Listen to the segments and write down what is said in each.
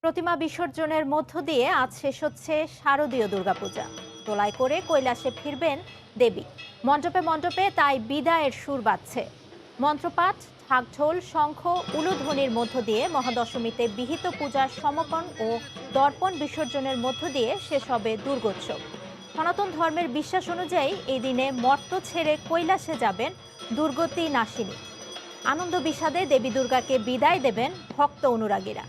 প্রতিমা বিসর্জনের মধ্য দিয়ে আজ শেষ হচ্ছে শারদীয় দুর্গাপূজা। দোলায় করে কৈলাসে ফিরবেন দেবী। মণ্ডপে মণ্ডপে তাই বিদায়ের সুর বাজছে। মন্ত্রপাঠ, ঢাকঢোল, শঙ্খ, উলুধ্বনির মধ্য দিয়ে মহাদশমীতে বিহিত পূজার সমাপন ও দর্পণ বিসর্জনের মধ্য দিয়ে শেষ হবে দুর্গোৎসব। সনাতন ধর্মের বিশ্বাস অনুযায়ী এই দিনে মর্ত ছেড়ে কৈলাসে যাবেন দুর্গতি নাশিনী। আনন্দ বিষাদে দেবী দুর্গাকে বিদায় দেবেন ভক্ত অনুরাগীরা।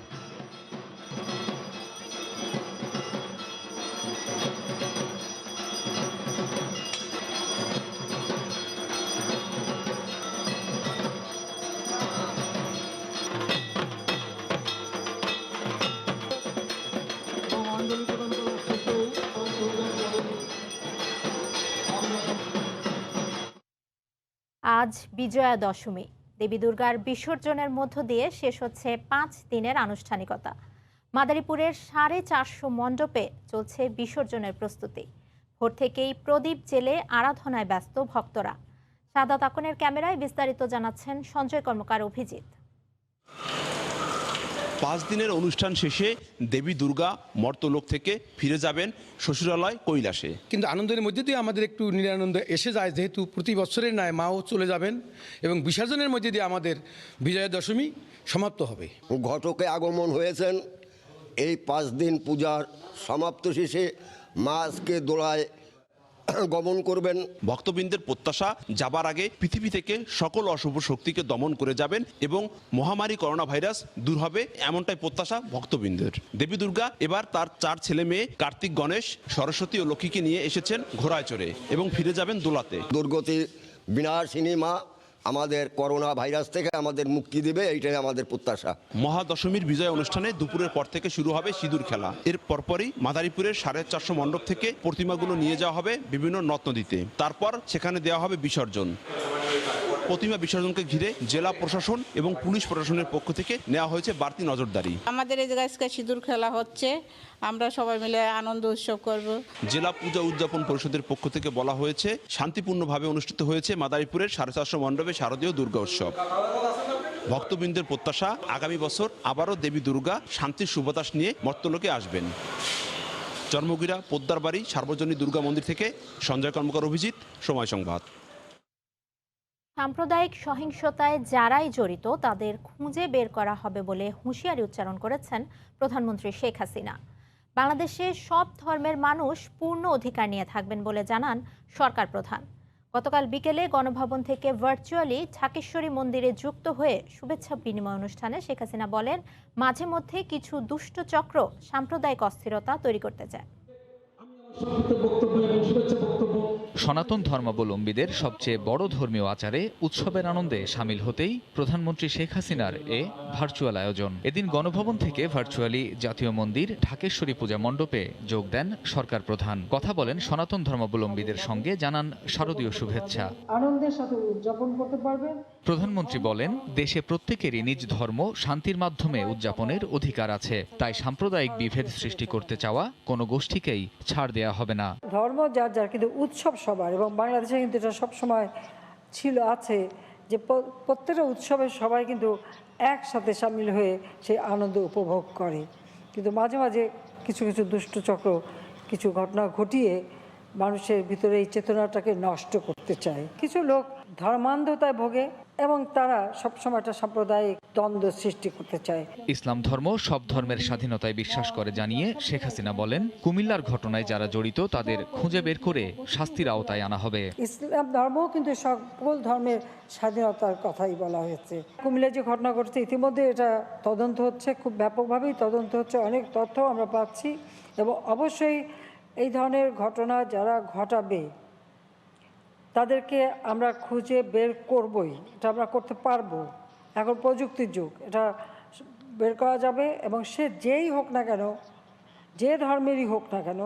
আজ বিজয়া দশমী। দেবী দুর্গার বিসর্জনের মধ্য দিয়ে শেষ হচ্ছে 5 দিনের আনুষ্ঠানিকতা। মাদারীপুরের 450 মণ্ডপে চলছে বিসর্জনের প্রস্তুতি। ভোর থেকেই প্রদীপ জেলে আরাধনায় ব্যস্ত ভক্তরা। সাদাত আকনের ক্যামেরায় বিস্তারিত জানাচ্ছেন সঞ্জয় কর্মকার অভিজিৎ। 5 দিনের অনুষ্ঠান শেষে দেবী দুর্গা মর্তলোক থেকে ফিরে যাবেন শ্বশুরালয় কৈলাসে। কিন্তু আনন্দের মধ্যে দিয়ে আমাদের একটু নিরানন্দ এসে যায়, যেহেতু প্রতি বছরের ন্যায় মাও চলে যাবেন এবং বিসর্জনের মধ্যে দিয়ে আমাদের বিজয়া দশমী সমাপ্ত হবে। ঘটকে আগমন হয়েছেন। এই 5 দিন পূজার সমাপ্ত শেষে মা আজকে দোলায় গমন করবেন। ভক্তবৃন্দের প্রত্যাশা, যাবার আগে পৃথিবী থেকে সকল অশুভ শক্তিকে দমন করে যাবেন এবং মহামারী করোনা ভাইরাস দূর হবে, এমনটাই প্রত্যাশা ভক্তবৃন্দের। দেবী দুর্গা এবার তার 4 ছেলে মেয়ে কার্তিক, গণেশ, সরস্বতী ও লক্ষ্মীকে নিয়ে এসেছেন ঘোড়ায় চড়ে এবং ফিরে যাবেন দোলাতে। দুর্গতি বিনাশিনী মা আমাদের করোনা ভাইরাস থেকে আমাদের মুক্তি দিবে, এইটাই আমাদের প্রত্যাশা। মহাদশমীর বিজয় অনুষ্ঠানে দুপুরের পর থেকে শুরু হবে সিঁদুর খেলা। এর পরপরই মাদারীপুরের 450 মণ্ডপ থেকে প্রতিমাগুলো নিয়ে যাওয়া হবে বিভিন্ন নদ নদীতে। তারপর সেখানে দেওয়া হবে বিসর্জন। প্রতিমা বিসর্জনকে ঘিরে জেলা প্রশাসন এবং পুলিশ প্রশাসনের পক্ষ থেকে নেওয়া হয়েছে বাড়তি নজরদারি। আমাদের এই জায়গায় আজকে সিঁদুর খেলা হচ্ছে, আমরা সবাই মিলে আনন্দ উৎসব করব। জেলা পূজা উদযাপন পরিষদের পক্ষ থেকে বলা হয়েছে, শান্তিপূর্ণভাবে অনুষ্ঠিত হয়েছে মাদারীপুরের 450 মণ্ডপে শারদীয় দুর্গা উৎসব। ভক্তবৃন্দের প্রত্যাশা, আগামী বছর আবারও দেবী দুর্গা শান্তির সুবাতাস নিয়ে মর্তলোকে আসবেন। চর্মগিরা পোদ্দার বাড়ি সার্বজনীন দুর্গা মন্দির থেকে সঞ্জয় কর্মকার অভিজিৎ, সময় সংবাদ। সাম্প্রদায়িক সহিংসতায় যারাই জড়িত তাদের খুঁজে বের করা হবে বলে হুঁশিয়ারি উচ্চারণ করেছেন প্রধানমন্ত্রী শেখ হাসিনা। বাংলাদেশে সব ধর্মের মানুষ পূর্ণ অধিকার নিয়ে থাকবেন বলে জানান সরকার প্রধান। গতকাল বিকেলে গণভবন থেকে ভার্চুয়ালি ঢাকেশ্বরী মন্দিরে যুক্ত হয়ে শুভেচ্ছা বিনিময় অনুষ্ঠানে শেখ হাসিনা বলেন, মাঝে মধ্যে কিছু দুষ্ট চক্র সাম্প্রদায়িক অস্থিরতা তৈরি করতে চায়। সনাতন ধর্মাবলম্বীদের সবচেয়ে বড় ধর্মীয় আচারে উৎসবের আনন্দে সামিল হতেই প্রধানমন্ত্রী শেখ হাসিনার এ ভার্চুয়াল আয়োজন। এদিন গণভবন থেকে ভার্চুয়ালি জাতীয় মন্দির ঢাকেশ্বরী পূজা মণ্ডপে যোগ দেন সরকার প্রধান। কথা বলেন সনাতন ধর্মাবলম্বীদের সঙ্গে, জানান শারদীয় শুভেচ্ছা। আনন্দের সাথে উদযাপন করতে পারবেন। প্রধানমন্ত্রী বলেন, দেশে প্রত্যেকেরই নিজ ধর্ম শান্তির মাধ্যমে উদযাপনের অধিকার আছে, তাই সাম্প্রদায়িক বিভেদ সৃষ্টি করতে চাওয়া কোনো গোষ্ঠীকেই ছাড় দেয়া হবে না। ধর্ম যার যার, কিন্তু উৎসব সবার, এবং বাংলাদেশে কিন্তু এটা সবসময় আছে যে প্রত্যেকটা উৎসবে সবাই কিন্তু একসাথে সামিল হয়ে সেই আনন্দ উপভোগ করে। কিন্তু মাঝে মাঝে কিছু কিছু দুষ্ট চক্র কিছু ঘটনা ঘটিয়ে মানুষের ভিতরে এই চেতনাটাকে নষ্ট করতে চায়। কিছু লোক ধর্মান্ধতায় ভোগে এবং তারা সবসময় একটা সাম্প্রদায়িক দ্বন্দ্ব সৃষ্টি করতে চায়। ইসলাম ধর্ম সব ধর্মের স্বাধীনতায় বিশ্বাস করে জানিয়ে শেখ হাসিনা বলেন, কুমিল্লার ঘটনায় যারা জড়িত তাদের খুঁজে বের করে শাস্তির আওতায় আনা হবে। ইসলাম ধর্মও কিন্তু সকল ধর্মের স্বাধীনতার কথাই বলা হয়েছে। কুমিল্লায় যে ঘটনা ঘটছে ইতিমধ্যে এটা তদন্ত হচ্ছে, খুব ব্যাপকভাবেই তদন্ত হচ্ছে, অনেক তথ্য আমরা পাচ্ছি এবং অবশ্যই এই ধরনের ঘটনা যারা ঘটাবে তাদেরকে আমরা খুঁজে বের করবই। এটা আমরা করতে পারবো, এখন প্রযুক্তির যুগ, এটা বের করা যাবে এবং সে যেই হোক না কেন, যে ধর্মেরই হোক না কেন,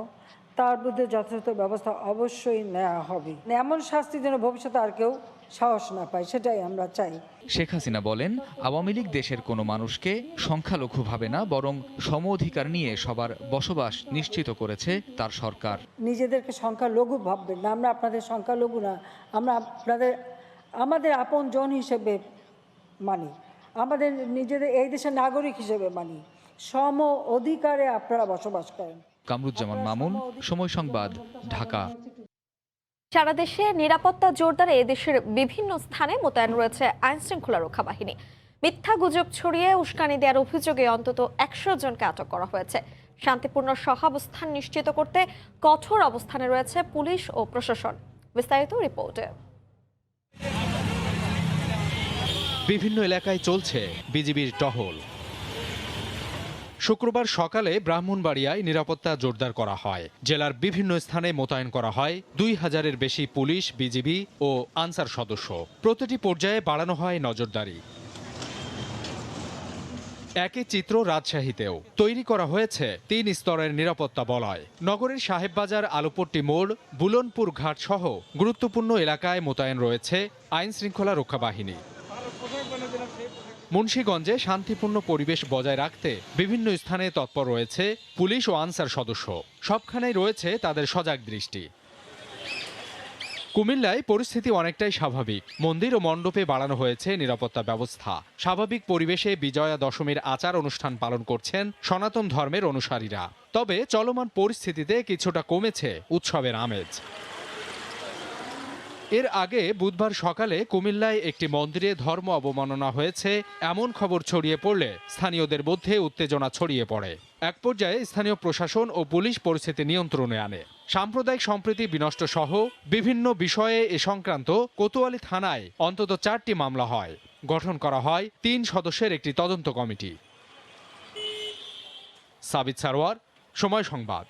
তার বিরুদ্ধে যথাযথ ব্যবস্থা অবশ্যই নেওয়া হবে। এমন শাস্তি যেন ভবিষ্যতে আর কেউ সাহস না পায়, সেটাই আমরা চাই। শেখ হাসিনা বলেন, আওয়ামী লীগ দেশের কোনো মানুষকে সংখ্যালঘু ভাবে না, বরং সম অধিকার নিয়ে সবার বসবাস নিশ্চিত করেছে তার সরকার। নিজেদেরকে সংখ্যালঘু ভাববেন না, আমরা আপনাদের সংখ্যালঘু না, আমরা আমাদের আপন জন হিসেবে মানি, আমাদের নিজেদের এই দেশের নাগরিক হিসেবে মানি। সম অধিকারে আপনারা বসবাস করেন। কামরুজ্জামান মামুন, সময় সংবাদ, ঢাকা। সারা দেশে নিরাপত্তা জোরদারে দেশের বিভিন্ন স্থানে মোতায়েন রয়েছে আইনশৃঙ্খলা রক্ষা বাহিনী। মিথ্যা গুজব ছড়িয়ে উস্কানি দেওয়ার অভিযোগে অন্তত 100 জনকে আটক করা হয়েছে। শান্তিপূর্ণ সহাবস্থান নিশ্চিত করতে কঠোর অবস্থানে রয়েছে পুলিশ ও প্রশাসন। বিস্তারিত রিপোর্টে। বিভিন্ন এলাকায় চলছে বিজিবির টহল। শুক্রবার সকালে ব্রাহ্মণবাড়িয়ায় নিরাপত্তা জোরদার করা হয়। জেলার বিভিন্ন স্থানে মোতায়েন করা হয় 2000-এর বেশি পুলিশ, বিজিবি ও আনসার সদস্য। প্রতিটি পর্যায়ে বাড়ানো হয় নজরদারি। একই চিত্র রাজশাহীতেও তৈরি করা হয়েছে 3 স্তরের নিরাপত্তা বলয়। নগরের সাহেববাজার, আলুপট্টি মোড়, বুলনপুর ঘাট সহ গুরুত্বপূর্ণ এলাকায় মোতায়েন রয়েছে আইন শৃঙ্খলা রক্ষা বাহিনী। মুন্সিগঞ্জে শান্তিপূর্ণ পরিবেশ বজায় রাখতে বিভিন্ন স্থানে তৎপর রয়েছে পুলিশ ও আনসার সদস্য। সবখানেই রয়েছে তাদের সজাগ দৃষ্টি। কুমিল্লায় পরিস্থিতি অনেকটাই স্বাভাবিক। মন্দির ও মণ্ডপে বাড়ানো হয়েছে নিরাপত্তা ব্যবস্থা। স্বাভাবিক পরিবেশে বিজয়া দশমীর আচার অনুষ্ঠান পালন করছেন সনাতন ধর্মের অনুসারীরা। তবে চলমান পরিস্থিতিতে কিছুটা কমেছে উৎসবের আমেজ। এর আগে বুধবার সকালে কুমিল্লায় একটি মন্দিরে ধর্ম অবমাননা হয়েছে এমন খবর ছড়িয়ে পড়লে স্থানীয়দের মধ্যে উত্তেজনা ছড়িয়ে পড়ে। এক পর্যায়ে স্থানীয় প্রশাসন ও পুলিশ পরিস্থিতি নিয়ন্ত্রণে আনে। সাম্প্রদায়িক সম্প্রীতি বিনষ্ট সহ বিভিন্ন বিষয়ে এ সংক্রান্ত কোতোয়ালি থানায় অন্তত 4টি মামলা হয়। গঠন করা হয় 3 সদস্যের একটি তদন্ত কমিটি। সাবিত সারোয়ার, সময় সংবাদ।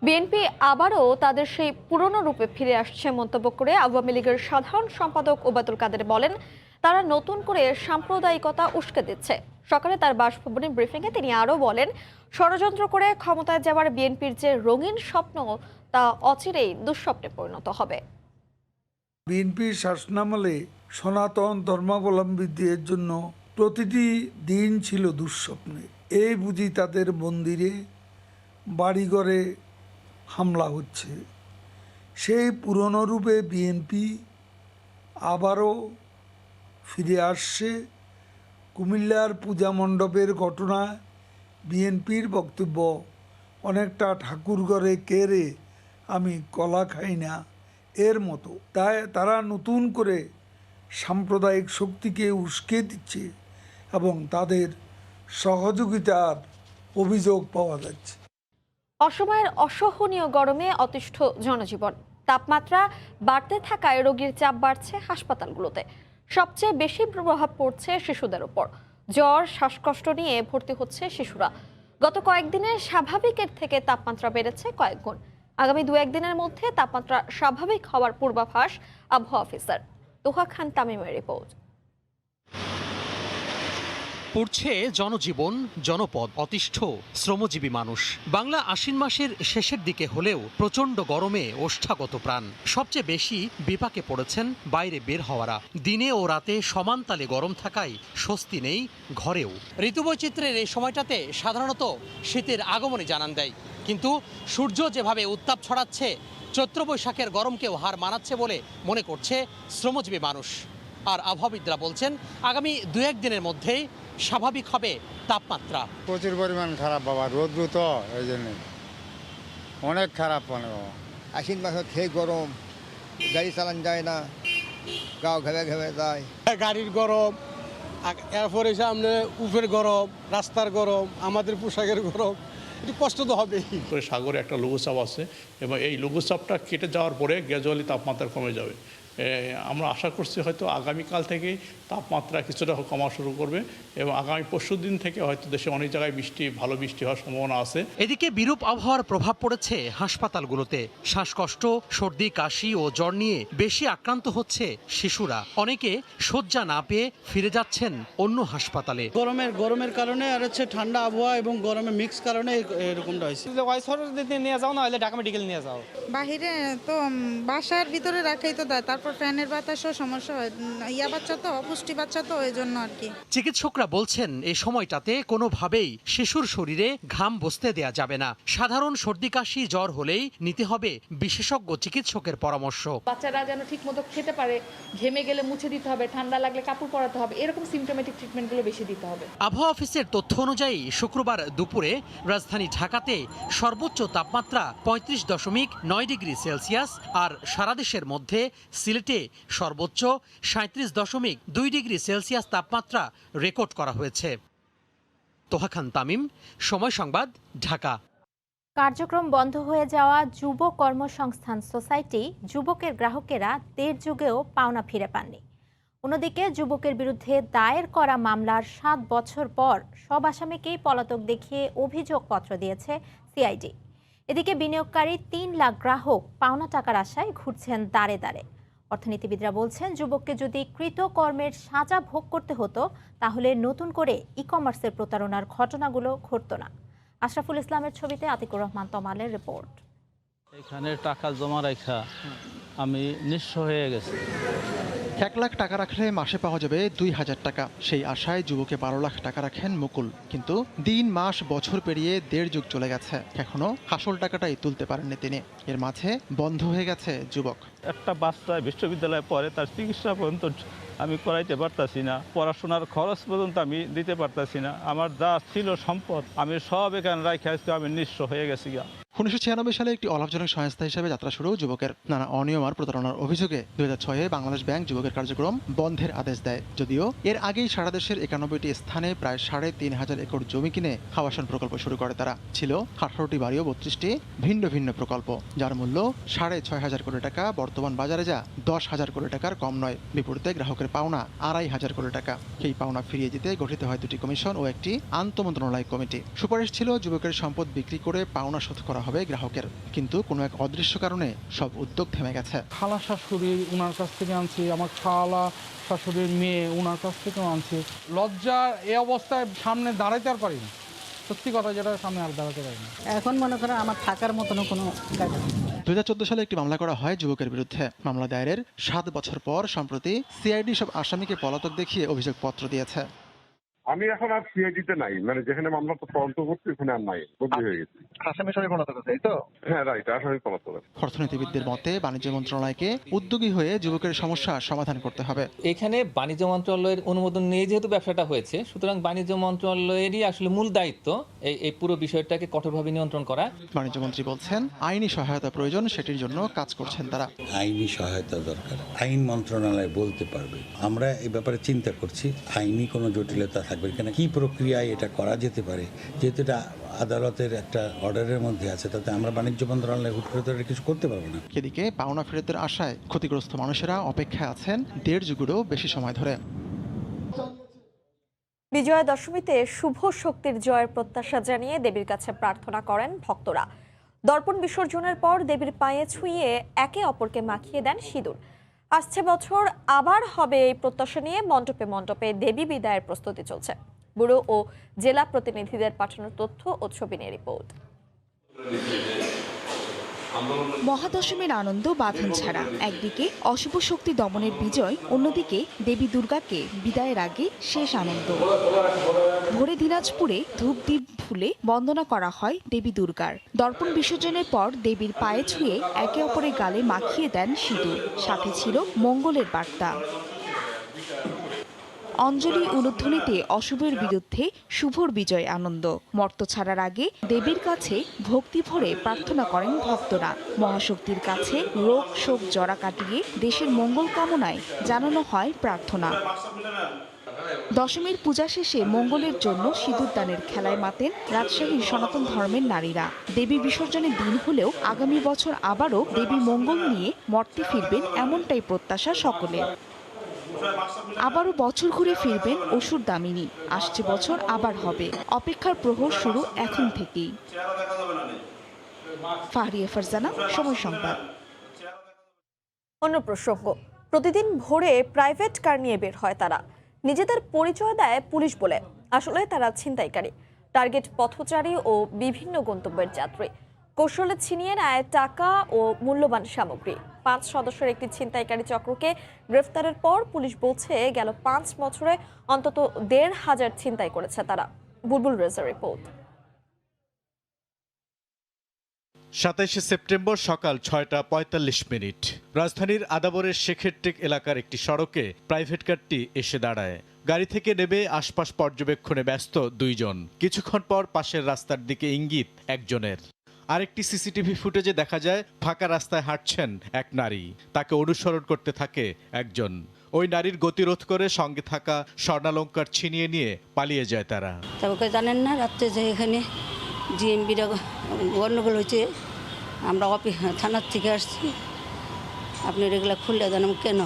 বিএনপি আবারও তাদের সেই পুরনো রূপে ফিরে আসছে মন্তব্য করে আওয়ামী লীগের সাধারণ সম্পাদক ওবায়দুল কাদের বলেন, তারা নতুন করে সাম্প্রদায়িকতা উস্কে দিচ্ছে। সকালে তার বাসভবনে ব্রিফিংয়ে তিনি আরও বলেন, ষড়যন্ত্র করে ক্ষমতায় যাওয়ার বিএনপির যে রঙিন স্বপ্ন তা অচিরেই দুঃস্বপ্নে পরিণত হবে। বিএনপির শাসনামলে সনাতন ধর্মাবলম্বীদের জন্য প্রতিটি দিন ছিল দুঃস্বপ্নে। এই বুঝি তাদের মন্দিরে, বাড়িঘরে হামলা হচ্ছে। সেই পুরনো রূপে বিএনপি আবারও ফিরে আসছে। কুমিল্লার পূজা মণ্ডপের ঘটনায় বিএনপির বক্তব্য অনেকটা ঠাকুরঘরে কেড়ে আমি কলা খাই না এর মতো। তাই তারা নতুন করে সাম্প্রদায়িক শক্তিকে উস্কে দিচ্ছে এবং তাদের সহযোগিতার অভিযোগ পাওয়া যাচ্ছে। অসময়ের অসহনীয় গরমে অতিষ্ঠ জনজীবন। তাপমাত্রা বাড়তে থাকায় রোগীর চাপ বাড়ছে হাসপাতালগুলোতে। সবচেয়ে বেশি প্রভাব পড়ছে শিশুদের উপর। জ্বর, শ্বাসকষ্ট নিয়ে ভর্তি হচ্ছে শিশুরা। গত কয়েকদিনে স্বাভাবিকের থেকে তাপমাত্রা বেড়েছে কয়েক গুণ। আগামী 2-1 দিনের মধ্যে তাপমাত্রা স্বাভাবিক হওয়ার পূর্বাভাস আবহাওয়া অফিসার। তোহা খান তামিমের রিপোর্ট। পড়ছে জনজীবন, জনপদ, অতিষ্ঠ শ্রমজীবী মানুষ। বাংলা আশ্বিন মাসের শেষের দিকে হলেও প্রচণ্ড গরমে ওষ্ঠাগত প্রাণ। সবচেয়ে বেশি বিপাকে পড়েছেন বাইরে বের হওয়ারা। দিনে ও রাতে সমান তালে গরম থাকায় স্বস্তি নেই ঘরেও। ঋতুবৈচিত্র্যের এই সময়টাতে সাধারণত শীতের আগমনে জানান দেয়, কিন্তু সূর্য যেভাবে উত্তাপ ছড়াচ্ছে, চৈত্র বৈশাখের গরমকেও হার মানাচ্ছে বলে মনে করছে শ্রমজীবী মানুষ। আর আবহাওয়াবিদরা বলছেন, আগামী 2-1 দিনের মধ্যেই স্বাভাবিক হবে তাপমাত্রা। প্রচুর পরিমাণ খারাপ বাবা, রোদ্রু তো এই জন্য অনেক খারাপ। মানে বাবা আশ্বিন মাসে খেয়ে গরম, গাড়ি চালান যায় না, গাও ঘেবে ঘেবে যায়। গাড়ির গরম, এরপরে সামনে উপের গরম, রাস্তার গরম, আমাদের পোশাকের গরম, একটু কষ্ট তো হবেই। সাগরে একটা লঘুচাপ আছে এবং এই লঘুচাপটা কেটে যাওয়ার পরে গ্র্যাজুয়ালি তাপমাত্রা কমে যাবে। আমরা আশা করছি হয়তো আগামীকাল থেকে তাপমাত্রা কিছুটা কমা শুরু করবে এবং আগামী পরশুদিন থেকে হয়তো দেশে অনেক জায়গায় ভালো বৃষ্টি হওয়ার সম্ভাবনা আছে। এদিকে বিরূপ আবহাওয়ার প্রভাব পড়েছে হাসপাতালগুলোতে। শ্বাসকষ্ট, সর্দি, কাশি ও জ্বর নিয়ে বেশি আক্রান্ত হচ্ছে শিশুরা। অনেকে শয্যা না পেয়ে ফিরে যাচ্ছেন অন্য হাসপাতালে। গরমের কারণে আর হচ্ছে ঠান্ডা আবহাওয়া এবং গরমের মিক্স কারণে এরকমটা হয়েছে। নিয়ে যাও, না হলে ঢাকা মেডিকেল নিয়ে যাও। বাহিরে তো বাসার ভিতরে রাখাই তো তারপর তারপর ফ্যানের বাতাসও সমস্যা হয়, ইয়া বাচ্চা তো অপুষ্টি বাচ্চা তো ওই জন্য আর কি। চিকিৎসকরা বলছেন এই সময়টাতে কোনোভাবেই শিশুর শরীরে ঘাম বসতে দেয়া যাবে না। সাধারণ সর্দি কাশি জ্বর হলেই নিতে হবে বিশেষজ্ঞ চিকিৎসকের পরামর্শ। বাচ্চারা যেন ঠিক মতো খেতে পারে, ঘেমে গেলে মুছে দিতে হবে, ঠান্ডা লাগলে কাপড় পরাতে হবে, এরকম সিমটোমেটিক ট্রিটমেন্টগুলো বেশি দিতে হবে। আবহাওয়া অফিসের তথ্য অনুযায়ী শুক্রবার দুপুরে রাজধানী ঢাকাতে সর্বোচ্চ তাপমাত্রা 35.9 ডিগ্রি সেলসিয়াস, আর সারা দেশের মধ্যে সিলেটে সর্বোচ্চ 37.2 ডিগ্রি সেলসিয়াস তাপমাত্রা রেকর্ড করা হয়েছে। তোহা খান তামিম, সময় সংবাদ, ঢাকা। কার্যক্রম বন্ধ হয়ে যাওয়া যুব কর্মসংস্থান সোসাইটি যুবকের গ্রাহকেরা দেড় যুগেও পাওনা ফিরে পাননি। অন্যদিকে যুবকের বিরুদ্ধে দায়ের করা মামলার 7 বছর পর সব আসামিকেই পলাতক দেখিয়ে অভিযোগপত্র দিয়েছে সিআইডি। এদিকে বিনিয়োগকারী 3 লাখ গ্রাহক পাওনা টাকার আশায় ঘুরছেন দাঁড়ে দাঁড়ে। অর্থনীতিবিদরা বলছেন, যুবককে যদি কৃতকর্মের সাজা ভোগ করতে হতো তাহলে নতুন করে ই কমার্সের প্রতারণার ঘটনাগুলো ঘটতো না। আশরাফুল ইসলামের ছবিতে আতিকুর রহমান তমালের রিপোর্ট। এখানে টাকা জমা রাখা আমি নিঃস্ব হয়ে গেছি। 1 লাখ টাকা রাখলে মাসে পাওয়া যাবে 2000 টাকা। সেই আশায় যুবকে 12 লাখ টাকা রাখেন মুকুল। কিন্তু দিন মাস বছর পেরিয়ে দেড় যুগ চলে গেছে, এখনো আসল টাকাটাই তুলতে পারেননি তিনি। এর মাঝে বন্ধ হয়ে গেছে যুবক। একটা বাচ্চা বিশ্ববিদ্যালয়ে পড়ে, তার চিকিৎসা পর্যন্ত আমি করাইতে পারতাছি না, পড়াশোনার খরচ পর্যন্ত আমি দিতে পারতাছি না। আমার যা ছিল সম্পদ আমি সব এখানে রাখে আজকে আমি নিঃস্ব হয়ে গেছি। 1996 সালে একটি অলাভজনক সংস্থা হিসেবে যাত্রা শুরু যুবকের। নানা অনিয়ম আর প্রতারণার অভিযোগে 2006-এ বাংলাদেশ ব্যাংক যুবকের কার্যক্রম বন্ধের আদেশ দেয়। যদিও এর আগেই সারা দেশের 91টি স্থানে প্রায় 3500 একর জমি কিনে আবাসন প্রকল্প শুরু করে তারা। ছিল 18টি বাড়ি ও 32টি ভিন্ন ভিন্ন প্রকল্প, যার মূল্য 6,500 কোটি টাকা। বর্তমান বাজারে যা 10,000 কোটি টাকার কম নয়। বিপরীতে গ্রাহকের পাওনা 2,500 কোটি টাকা। সেই পাওনা ফিরিয়ে দিতে গঠিত হয় 2টি কমিশন ও একটি আন্তঃমন্ত্রণালয় কমিটি। সুপারিশ ছিল যুবকের সম্পদ বিক্রি করে পাওনা শোধ করা হবে গ্রাহকের। কিন্তু কোনো এক অদৃশ্য কারণে সব উদ্যোগ থেমে গেছে। খালা শাশুড়ি ওনার কাছ থেকে আনছি, আমার খালা শাশুড়ির মেয়ে ওনার কাছ থেকেও আনছি। লজ্জার এই অবস্থায় সামনে দাঁড়াইতে আর পারি না, সত্যি কথা যেটা, সামনে আর দাঁড়াতে পারি না। এখন মনে করেন আমার থাকার মতন কোনো জায়গা নেই। 2014 সালে একটি মামলা করা হয় যুবকের বিরুদ্ধে। মামলা দায়েরের 7 বছর পর সম্প্রতি সিআইডি সব আসামিকে পলাতক দেখিয়ে অভিযোগপত্র দিয়েছে। আমি এখন আর সিআইডিতে নাই, মানে যেখানে মামলাটা তদন্ত করছি ওখানে আর নাই, বদলি হয়ে গেছে। আসামি সবাই পলাতক আছে, এই তো? হ্যাঁ, রাইট, আসামি পলাতক আছে। অর্থনীতিবিদদের মতে বাণিজ্য মন্ত্রণালয়কে উদ্যোগী হয়ে যুবকের সমস্যা সমাধান করতে হবে। এখানে বাণিজ্য মন্ত্রণালয়ের অনুমোদন নিয়ে যেহেতু ব্যবসাটা হয়েছে, সুতরাং বাণিজ্য মন্ত্রণালয়েরই আসলে মূল দায়িত্ব এই পুরো বিষয়টাকে কঠোরভাবে নিয়ন্ত্রণ করা। বাণিজ্যমন্ত্রী বলছেন, আইনি সহায়তা প্রয়োজন, সেটির জন্য কাজ করছেন তারা। আইনি সহায়তা দরকার, আইন মন্ত্রণালয় বলতে পারবে। আমরা এই ব্যাপারে চিন্তা করছি, আইনি কোনো জটিলতা থাকবে কিনা, কি প্রক্রিয়ায় এটা করা যেতে পারে। যেহেতু এটা আদালতের একটা অর্ডারের মধ্যে আছে, তাতে আমরা বাণিজ্য মন্ত্রণালয় হুট করে কিছু করতে পারবো না। এদিকে পাওনা ফেরতের আশায় ক্ষতিগ্রস্ত মানুষেরা অপেক্ষায় আছেন দেড় যুগেরও বেশি সময় ধরে। বিজয়া দশমীতে শুভ শক্তির জয়ের প্রত্যাশা জানিয়ে দেবীর কাছে প্রার্থনা করেন ভক্তরা। দর্পণ বিসর্জনের পর দেবীর পায়ে ছুঁয়ে একে অপরকে মাখিয়ে দেন সিঁদুর। আসছে বছর আবার হবে এই প্রত্যাশা নিয়ে মণ্ডপে মণ্ডপে দেবী বিদায়ের প্রস্তুতি চলছে। ব্যুরো ও জেলা প্রতিনিধিদের পাঠানো তথ্য ও ছবি নিয়ে রিপোর্ট। মহাদশমীর আনন্দ বাঁধন ছাড়া, একদিকে অশুভ শক্তি দমনের বিজয়, অন্যদিকে দেবী দুর্গাকে বিদায়ের আগে শেষ আনন্দ। ভোরে দিনাজপুরে ধূপদীপ ফুলে বন্দনা করা হয় দেবী দুর্গার। দর্পণ বিসর্জনের পর দেবীর পায়ে ছুঁয়ে একে অপরের গালে মাখিয়ে দেন সিঁদুর, সাথে ছিল মঙ্গলের বার্তা। অঞ্জলি উলুধ্বনিতে অশুভের বিরুদ্ধে শুভর বিজয় আনন্দ। মর্ত ছাড়ার আগে দেবীর কাছে ভক্তি ভরে প্রার্থনা করেন ভক্তরা। মহাশক্তির কাছে রোগ শোক জরা কাটিয়ে দেশের মঙ্গল কামনায় জানানো হয় প্রার্থনা। দশমীর পূজা শেষে মঙ্গলের জন্য সিঁদুর দানের খেলায় মাতেন রাজশাহীর সনাতন ধর্মের নারীরা। দেবী বিসর্জনের দিন হলেও আগামী বছর আবারও দেবী মঙ্গল নিয়ে মর্তে ফিরবেন, এমনটাই প্রত্যাশা সকলের। আবারও বছর ঘুরে ফিরবেন অসুর দামিনী। আসছে বছর আবার হবে, অপেক্ষার প্রহর শুরু এখন থেকেই। ফাহরিয়া ফারজানা, সময় সংবাদ। অন্য প্রসঙ্গ, প্রতিদিন ভোরে প্রাইভেট কার নিয়ে বের হয় তারা। নিজেদের পরিচয় দেয় পুলিশ বলে, আসলে তারা ছিনতাইকারী, টার্গেট পথচারী ও বিভিন্ন গন্তব্যের যাত্রী। কৌশলে ছিনিয়ে নেয় টাকা ও মূল্যবান সামগ্রী। 5 সদস্যের একটি ছিনতাইকারী চক্রকে গ্রেফতারের পর পুলিশ বলছে গেল 5 বছরে অন্তত 1,500 ছিনতাই করেছে তারা। বুলবুল রেজার রিপোর্ট। 27 সেপ্টেম্বর সকাল 6:45। রাজধানীর আদাবরের শেখের টেক এলাকার একটি সড়কে প্রাইভেট কারটি এসে দাঁড়ায়। গাড়ি থেকে নেমে আশপাশ পর্যবেক্ষণে ব্যস্ত দুইজন। কিছুক্ষণ পর পাশের রাস্তার দিকে ইঙ্গিত একজনের। আরেকটি সিসিটিভি ফুটেজে দেখা যায় ফাঁকা রাস্তায় হাঁটছেন এক নারী, তাকে অনুসরণ করতে থাকে একজন। ওই নারীর গতিরোধ করে সঙ্গে থাকা স্বর্ণালংকার ছিনিয়ে নিয়ে পালিয়ে যায় তারা। তবে জানেন না রাত্রে যে এখানে জিএমবির গণ্ডগোল হয়েছে, আমরা থানার থেকে আসছি, আপনি এগুলো খুললে জানাম কেন?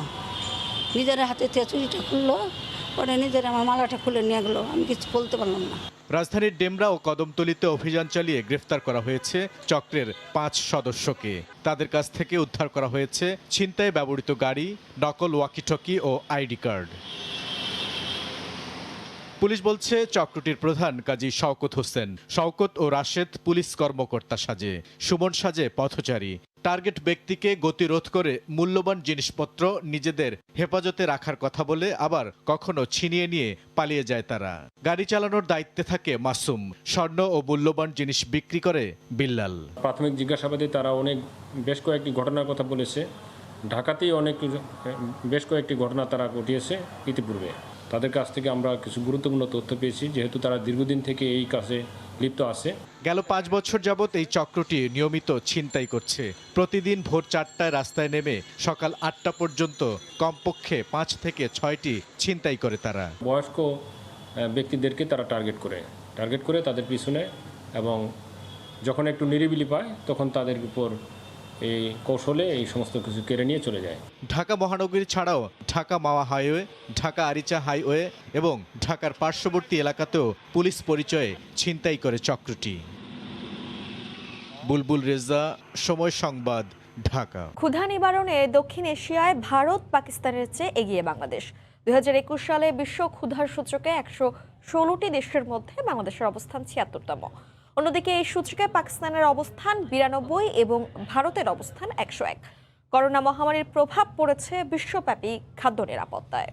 নিজের হাতে চুরিটা খুললো, পরে নিজের আমার মালাটা খুলে নিয়ে গেলো, আমি কিছু বলতে পারলাম না। রাজধানীর ডেমরা ও কদমতলীতে অভিযান চালিয়ে গ্রেফতার করা হয়েছে চক্রের 5 সদস্যকে। তাদের কাছ থেকে উদ্ধার করা হয়েছে ছিনতাইয়ে ব্যবহৃত গাড়ি, নকল ওয়াকিটকি ও আইডি কার্ড। পুলিশ বলছে চক্রটির প্রধান কাজী শওকত হোসেন। শওকত ও রাশেদ পুলিশ কর্মকর্তা সাজে, সুমন সাজে পথচারী। টার্গেট ব্যক্তিকে গতিরোধ করে মূল্যবান জিনিসপত্র নিজেদের হেফাজতে রাখার কথা বলে আবার কখনো ছিনিয়ে নিয়ে পালিয়ে যায় তারা। গাড়ি চালানোর দায়িত্বে থাকে মাসুম। স্বর্ণ ও মূল্যবান জিনিস বিক্রি করে বিল্লাল। প্রাথমিক জিজ্ঞাসাবাদে তারা বেশ কয়েকটি ঘটনার কথা বলেছে। ঢাকাতেই বেশ কয়েকটি ঘটনা তারা ঘটিয়েছে ইতিপূর্বে। তাদের কাছ থেকে আমরা কিছু গুরুত্বপূর্ণ তথ্য পেয়েছি, যেহেতু তারা দীর্ঘদিন থেকে এই কাজে লিপ্ত আছে। গেল 5 বছর যাবৎ এই চক্রটি নিয়মিত ছিনতাই করছে। প্রতিদিন ভোর 4টায় রাস্তায় নেমে সকাল 8টা পর্যন্ত কমপক্ষে 5 থেকে 6টি ছিনতাই করে তারা। বয়স্ক ব্যক্তিদেরকে তারা টার্গেট করে তাদের পিছনে, এবং যখন একটু নিরিবিলি পায় তখন তাদের উপর এই কৌশলে এই সমস্ত কিছু কেড়ে নিয়ে চলে যায়। ঢাকা মহানগরী ছাড়াও ঢাকা মাওয়া হাইওয়ে, ঢাকা আরিচা হাইওয়ে এবং ঢাকার পার্শ্ববর্তী এলাকাতেও পুলিশ পরিচয়ে ছিনতাই করে চক্রটি। বুলবুল রেজা, সময় সংবাদ, ঢাকা। ক্ষুধা নিবারণে দক্ষিণ এশিয়ায় ভারত পাকিস্তানের চেয়ে এগিয়ে বাংলাদেশ। 2021 সালে বিশ্ব ক্ষুধার সূচকে 116টি দেশের মধ্যে বাংলাদেশের অবস্থান 76তম। অন্যদিকে এই সূচকে পাকিস্তানের অবস্থান 92 এবং ভারতের অবস্থান 101। করোনা মহামারীর প্রভাব পড়েছে বিশ্বব্যাপী খাদ্য নিরাপত্তায়।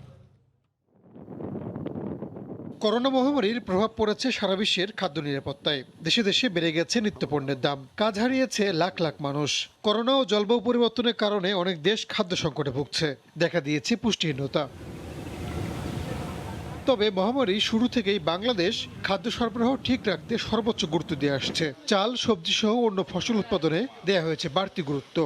করোনা মহামারীর প্রভাব পড়েছে সারা বিশ্বের খাদ্য নিরাপত্তায়। দেশে দেশে বেড়ে গেছে নিত্যপণ্যের দাম, কাজ হারিয়েছে লাখ লাখ মানুষ। করোনা ও জলবায়ু পরিবর্তনের কারণে অনেক দেশ খাদ্য সংকটে ভুগছে, দেখা দিয়েছে পুষ্টিহীনতা। তবে মহামারী শুরু থেকেই বাংলাদেশ খাদ্য সরবরাহ ঠিক রাখতে সর্বোচ্চ গুরুত্ব দিয়ে আসছে। চাল, সবজি সহ অন্য ফসল উৎপাদনে দেয়া হয়েছে বাড়তি গুরুত্ব।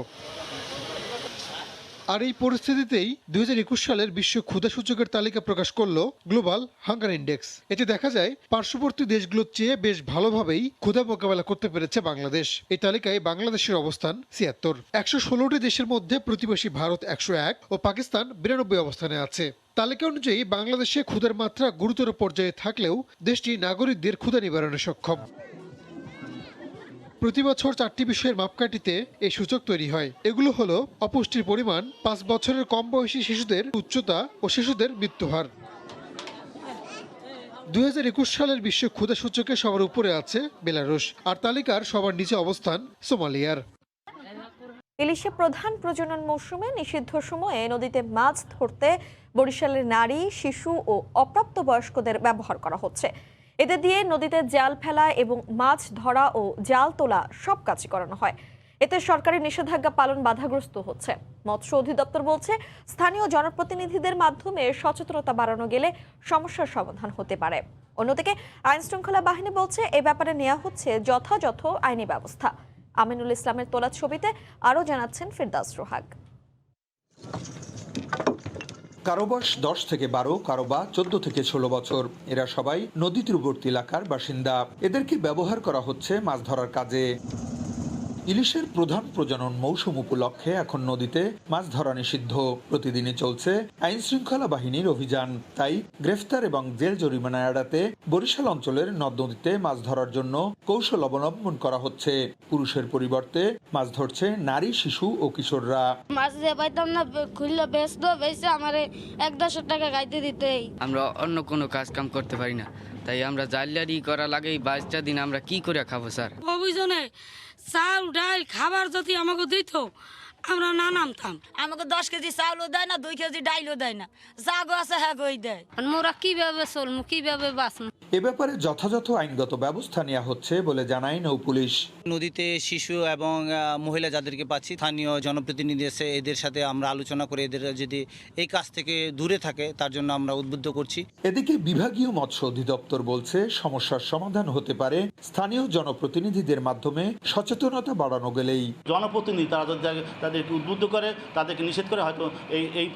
আর এই পরিস্থিতিতেই 2021 সালের বিশ্ব ক্ষুধা সূচকের তালিকা প্রকাশ করল গ্লোবাল হাঙ্গার ইন্ডেক্স। এতে দেখা যায় পার্শ্ববর্তী দেশগুলোর চেয়ে বেশ ভালোভাবেই ক্ষুধা মোকাবেলা করতে পেরেছে বাংলাদেশ। এই তালিকায় বাংলাদেশের অবস্থান 76। 116টি দেশের মধ্যে প্রতিবেশী ভারত 101 ও পাকিস্তান 92 অবস্থানে আছে। তালিকা অনুযায়ী বাংলাদেশে ক্ষুধার মাত্রা গুরুতর পর্যায়ে থাকলেও দেশটি নাগরিকদের ক্ষুধা নিবারণে সক্ষম। প্রতি বছর 4টি বিষয়ের মাপকাঠিতে এই সূচক তৈরি হয়। এগুলো হলো অপুষ্টির পরিমাণ, 5 বছরের কম বয়সী শিশুদের উচ্চতা ও শিশুদের মৃত্যুহার। 2021 সালের বিশ্ব ক্ষুধা সূচকে সবার উপরে আছে বেলারুশ, আর তালিকার সবার নিচে অবস্থান সোমালিয়ার। ইলিশে প্রধান প্রজনন মৌসুমে নিষিদ্ধ সময়ে নদীতে মাছ ধরতে বরিশালের নারী, শিশু ও অপ্রাপ্তবয়স্কদের ব্যবহার করা হচ্ছে। এদের দিয়ে নদীতে জাল ফেলা এবং মাছ ধরা ও জাল তোলা সব কাজই করানো হয়। এতে সরকারি নিষেধাজ্ঞা পালন বাধাগ্রস্ত হচ্ছে। মৎস্য অধিদপ্তর বলছে, স্থানীয় জনপ্রতিনিধিদের মাধ্যমে সচেতনতা বাড়ানো গেলে সমস্যার সমাধান হতে পারে। অন্যদিকে আইন শৃঙ্খলা বাহিনী বলছে, এ ব্যাপারে নেওয়া হচ্ছে যথাযথ আইনি ব্যবস্থা। আমিনুল ইসলামের তোলা ছবিতে আরও জানাচ্ছেন ফিরদাউস সোহাগ। কারো বয়স 10 থেকে 12, কারো বা 14 থেকে 16 বছর। এরা সবাই নদী তীরবর্তী এলাকার বাসিন্দা। এদেরকে ব্যবহার করা হচ্ছে মাছ ধরার কাজে। ইলিশের প্রধান প্রজনন মৌসুম উপলক্ষে এখন নদীতে মাছ ধরা নিষিদ্ধ। প্রতিদিনই চলছে আইন শৃঙ্খলা বাহিনীর অভিযান। তাই গ্রেফতার এবং জেল জরিমানা এড়াতে বরিশাল অঞ্চলের নদ নদীতে মাছ ধরার জন্য কৌশল অবলম্বন করা হচ্ছে। পুরুষের পরিবর্তে মাছ ধরছে নারী, শিশু ও কিশোররা। মাছ যে পাইতাম না, খুললে বেচতে আমার 1-10 টাকা গাইতে দিতেই। আমরা অন্য কোনো কাজ কাম করতে পারি না, তাই আমরা জালিয়ারি করা লাগে। 22টা দিন আমরা কি করে খাবো স্যার? অভিযানে চাল ডাল খাবার যদি আমাকে দিত আমরা না নামতাম। আমাকে 10 কেজি চাউলও দেয় না, 2 কেজি ডাইলও দেয় না, যা গো আছে হ্যাঁ গই দেয়। মোরা কিভাবে চলবো, কিভাবে বাঁচবো? এ ব্যাপারে যথাযথ আইনগত ব্যবস্থা নেওয়া হচ্ছে বলে জানায় নৌপুলিশ। নদীতে শিশু এবং মহিলা যাদেরকে পাচ্ছি, স্থানীয় জনপ্রতিনিধি এসে এদের সাথে আমরা আলোচনা করে এদের যদি এই কাজ থেকে দূরে থাকে তার জন্য আমরা উদ্বুদ্ধ করছি। এদিকে বিভাগীয় মৎস্য অধিদপ্তর বলছে সমস্যার সমাধান হতে পারে স্থানীয় জনপ্রতিনিধিদের মাধ্যমে সচেতনতা বাড়ানো গেলেই। জনপ্রতিনিধি তারা যদি তাদেরকে উদ্বুদ্ধ করে, তাদেরকে নিষেধ করে, হয়তো এই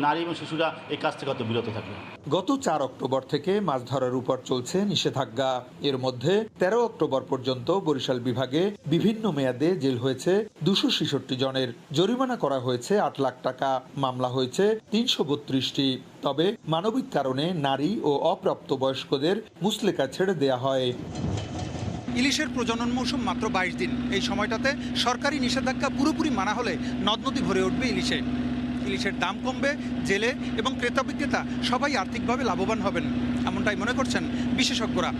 নারী এবং শিশুরা এই কাজ থেকে হয়তো বিরত থাকবে। গত 4 অক্টোবর থেকে মাছ ধরার উপর চলছে নিষেধাজ্ঞা। এর মধ্যে 13 অক্টোবর পর্যন্ত বরিশাল বিভাগে বিভিন্ন মেয়াদে জেল হয়েছে 266 জনের, জরিমানা করা হয়েছে 8 লাখ টাকা, মামলা হয়েছে 332টি। তবে মানবিক কারণে নারী ও অপ্রাপ্তবয়স্কদের মুচলেকা ছেড়ে দেয়া হয়। ইলিশের প্রজনন মৌসুম মাত্র 22 দিন। এই সময়টাতে সরকারি নিষেধাজ্ঞা পুরোপুরি মানা হলে নদ নদী ভরে উঠবে ইলিশে। ইলিশের দাম কমবে, জেলে এবং ক্রেতা বিক্রেতা সবাই আর্থিকভাবে লাভবান হবেন, এমনটাই মনে করছেন বিশেষজ্ঞরা।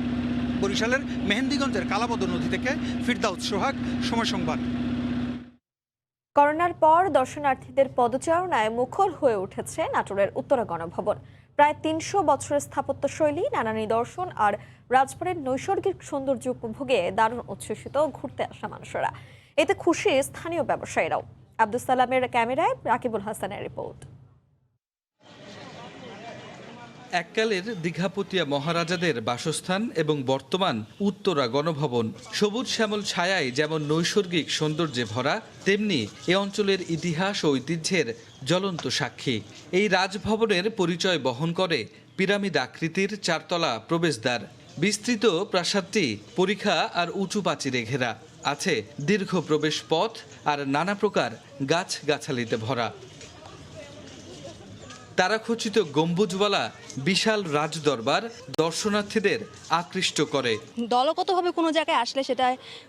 বরিশালের মেহেন্দিগঞ্জের কালাবদর নদী থেকে ফিরদাউস সোহাগ, সময় সংবাদ। করোনার পর দর্শনার্থীদের পদচারণায় মুখর হয়ে উঠেছে নাটোরের উত্তরা গণভবন। প্রায় 300 বছরের স্থাপত্যশৈলী, নানা নিদর্শন আর রাজবাড়ির নৈসর্গিক সৌন্দর্য উপভোগে দারুণ উচ্ছ্বসিত ঘুরতে আসা মানুষেরা। এতে খুশি স্থানীয় ব্যবসায়ীরাও। আব্দুল সালামের ক্যামেরায় রাকিবুল হাসানের রিপোর্ট। এককালের দীঘাপতিয়া মহারাজাদের বাসস্থান এবং বর্তমান উত্তরা গণভবন সবুজ শ্যামল ছায়ায় যেমন নৈসর্গিক সৌন্দর্যে ভরা, তেমনি এ অঞ্চলের ইতিহাস ও ঐতিহ্যের জ্বলন্ত সাক্ষী। এই রাজভবনের পরিচয় বহন করে পিরামিড আকৃতির 4 তলা প্রবেশদ্বার। বিস্তৃত প্রাসাদটি পরিখা আর উঁচু প্রাচীরে ঘেরা, আছে দীর্ঘ প্রবেশ পথ আর নানা প্রকার গাছ-গাছালিতে ভরা। তারাখচিত গম্বুজওয়ালা বিশাল রাজদরবার দর্শনার্থীদের আকৃষ্ট করে। দলগতভাবে কোনো জায়গায় আসলে সেটা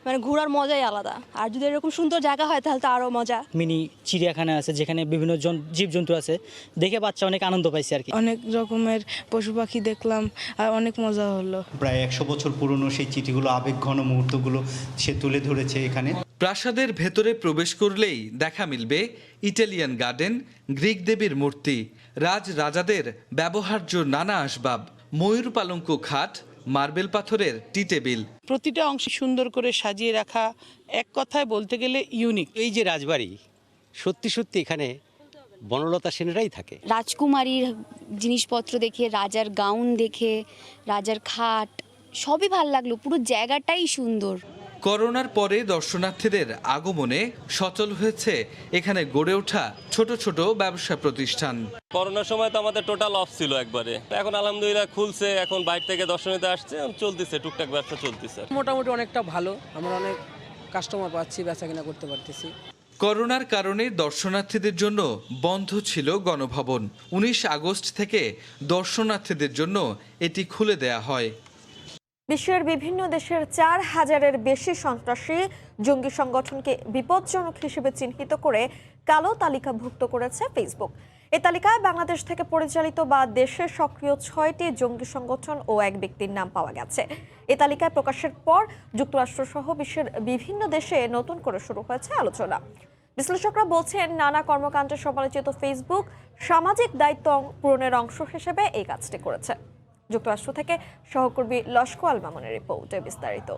মানে ঘোরার মজাই আলাদা, আর যদি এরকম সুন্দর জায়গা হয় তাহলে তো আরও মজা। মিনি চিড়িয়াখানা আছে যেখানে বিভিন্ন জীবজন্তু আছে, দেখে বাচ্চা অনেক আনন্দ পাইছে আর কি। অনেক রকমের পশু পাখি দেখলাম আর অনেক মজা হলো। প্রায় 100 বছর পুরনো সেই চিঠিগুলো, আবেগঘন মুহূর্তগুলো সে তুলে ধরেছে এখানে। প্রাসাদের ভেতরে প্রবেশ করলেই দেখা মিলবে ইটালিয়ান গার্ডেন, গ্রিক দেবীর মূর্তি, রাজাদের ব্যবহার্য নানা আসবাব, ময়ূর পালঙ্ক খাট, মার্বেল পাথরের টি টেবিল। প্রতিটা অংশ সুন্দর করে সাজিয়ে রাখা, এক কথায় বলতে গেলে ইউনিক। এই যে রাজবাড়ি, সত্যি সত্যি এখানে বনলতা সেনেরাই থাকে। রাজকুমারীর জিনিসপত্র দেখে, রাজার গাউন দেখে, রাজার খাট, সবই ভালো লাগলো, পুরো জায়গাটাই সুন্দর। করোনার পরে দর্শনার্থীদের আগমনে সচল হয়েছে এখানে গড়ে ওঠা ছোট ছোট ব্যবসা প্রতিষ্ঠান। করোনার সময় তো আমাদের টোটাল অফ ছিল একবারে, এখন আলহামদুলিল্লাহ খুলছে, এখন বাইরে থেকে দর্শনীতে আসছে, চলতেছে টুকটাক ব্যবসা চলতেছে। মোটামুটি অনেকটা ভালো, আমরা অনেক কাস্টমার পাচ্ছি, বেচাকেনা করতে পারতেছি। করোনার কারণে দর্শনার্থীদের জন্য বন্ধ ছিল গণভবন। 19 আগস্ট থেকে দর্শনার্থীদের জন্য এটি খুলে দেয়া হয়। বিশ্বের বিভিন্ন দেশের 4000-এর বেশি সন্ত্রাসী জঙ্গি সংগঠনকে বিপজ্জনক হিসেবে চিহ্নিত করে কালো তালিকাভুক্ত করেছে ফেসবুক। এই তালিকায় বাংলাদেশ থেকে পরিচালিত বা দেশে সক্রিয় 6টি জঙ্গি সংগঠন ও এক ব্যক্তির নাম পাওয়া গেছে। এই তালিকায় প্রকাশের পর যুক্তরাষ্ট্রসহ বিশ্বের বিভিন্ন দেশে নতুন করে শুরু হয়েছে আলোচনা। বিশ্লেষকরা বলছেন, নানা কর্মকাণ্ডে সমালোচিত ফেসবুক সামাজিক দায়িত্ব পূরণের অংশ হিসেবে এই কাজটি করেছে। যুক্তরাষ্ট্র থেকে সহকর্মী লস্কো আল মামুনের রিপোর্টে বিস্তারিত।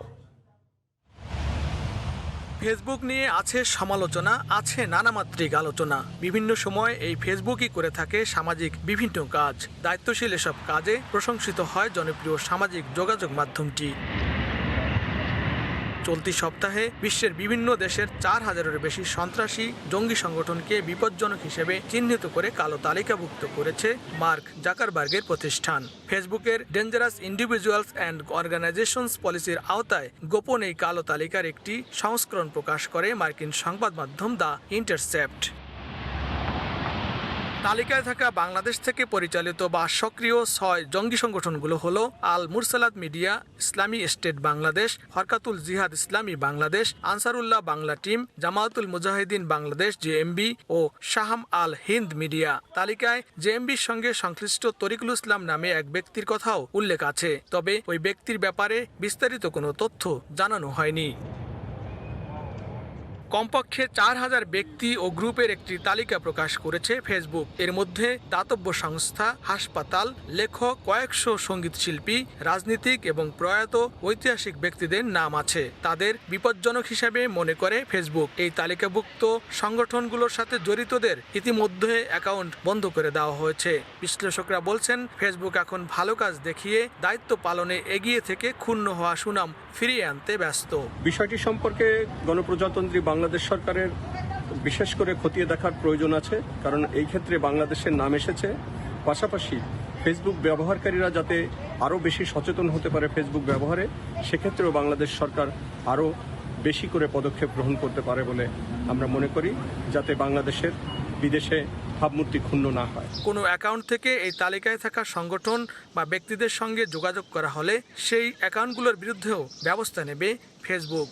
ফেসবুক নিয়ে আছে সমালোচনা, আছে নানামাত্রিক আলোচনা। বিভিন্ন সময় এই ফেসবুকই করে থাকে সামাজিক বিভিন্ন কাজ। দায়িত্বশীল এসব কাজে প্রশংসিত হয় জনপ্রিয় সামাজিক যোগাযোগ মাধ্যমটি। চলতি সপ্তাহে বিশ্বের বিভিন্ন দেশের 4000-এর বেশি সন্ত্রাসী জঙ্গি সংগঠনকে বিপজ্জনক হিসেবে চিহ্নিত করে কালো তালিকাভুক্ত করেছে মার্ক জাকারবার্গের প্রতিষ্ঠান। ফেসবুকের ডেঞ্জারাস ইন্ডিভিজুয়ালস অ্যান্ড অর্গানাইজেশনস পলিসির আওতায় গোপন এই কালো তালিকার একটি সংস্করণ প্রকাশ করে মার্কিন সংবাদ মাধ্যম দ্য ইন্টারসেপ্ট। তালিকায় থাকা বাংলাদেশ থেকে পরিচালিত বা সক্রিয় 6 জঙ্গি সংগঠনগুলো হলো আল মুরসালাত মিডিয়া, ইসলামী স্টেট বাংলাদেশ, হরকাতুল জিহাদ ইসলামী বাংলাদেশ, আনসারুল্লাহ বাংলা টিম, জামায়াতুল মুজাহিদিন বাংলাদেশ জেএমবি ও শাহাম আল হিন্দ মিডিয়া। তালিকায় জেএমবির সঙ্গে সংশ্লিষ্ট তরিকুল ইসলাম নামে এক ব্যক্তির কথাও উল্লেখ আছে, তবে ওই ব্যক্তির ব্যাপারে বিস্তারিত কোনো তথ্য জানানো হয়নি। কমপক্ষে 4000 ব্যক্তি ও গ্রুপের একটি তালিকা প্রকাশ করেছে ফেসবুক। এর মধ্যে দাতব্য সংস্থা, হাসপাতাল, লেখক, কয়েকশো সঙ্গীত শিল্পী, রাজনীতিক এবং প্রয়াত ঐতিহাসিক ব্যক্তিদের নাম আছে। তাদের বিপজ্জনক হিসেবে মনে করে ফেসবুক। এই তালিকাভুক্ত সংগঠনগুলোর সাথে জড়িতদের ইতিমধ্যে অ্যাকাউন্ট বন্ধ করে দেওয়া হয়েছে। বিশ্লেষকরা বলছেন, ফেসবুক এখন ভালো কাজ দেখিয়ে দায়িত্ব পালনে এগিয়ে থেকে ক্ষুণ্ণ হওয়া সুনাম ফিরিয়ে আনতে ব্যস্ত। বিষয়টি সম্পর্কে গণপ্রজাতন্ত্রী বাংলাদেশ সরকারের বিশেষ করে খতিয়ে দেখার প্রয়োজন আছে, কারণ এই ক্ষেত্রে বাংলাদেশের নাম এসেছে। পাশাপাশি ফেসবুক ব্যবহারকারীরা যাতে আরও বেশি সচেতন হতে পারে ফেসবুক ব্যবহারে, সেক্ষেত্রেও বাংলাদেশ সরকার আরও বেশি করে পদক্ষেপ গ্রহণ করতে পারে বলে আমরা মনে করি, যাতে বাংলাদেশের বিদেশে ভাবমূর্তি ক্ষুণ্ণ না হয়। কোনো অ্যাকাউন্ট থেকে এই তালিকায় থাকা সংগঠন বা ব্যক্তিদের সঙ্গে যোগাযোগ করা হলে সেই অ্যাকাউন্টগুলোর বিরুদ্ধেও ব্যবস্থা নেবে ফেসবুক।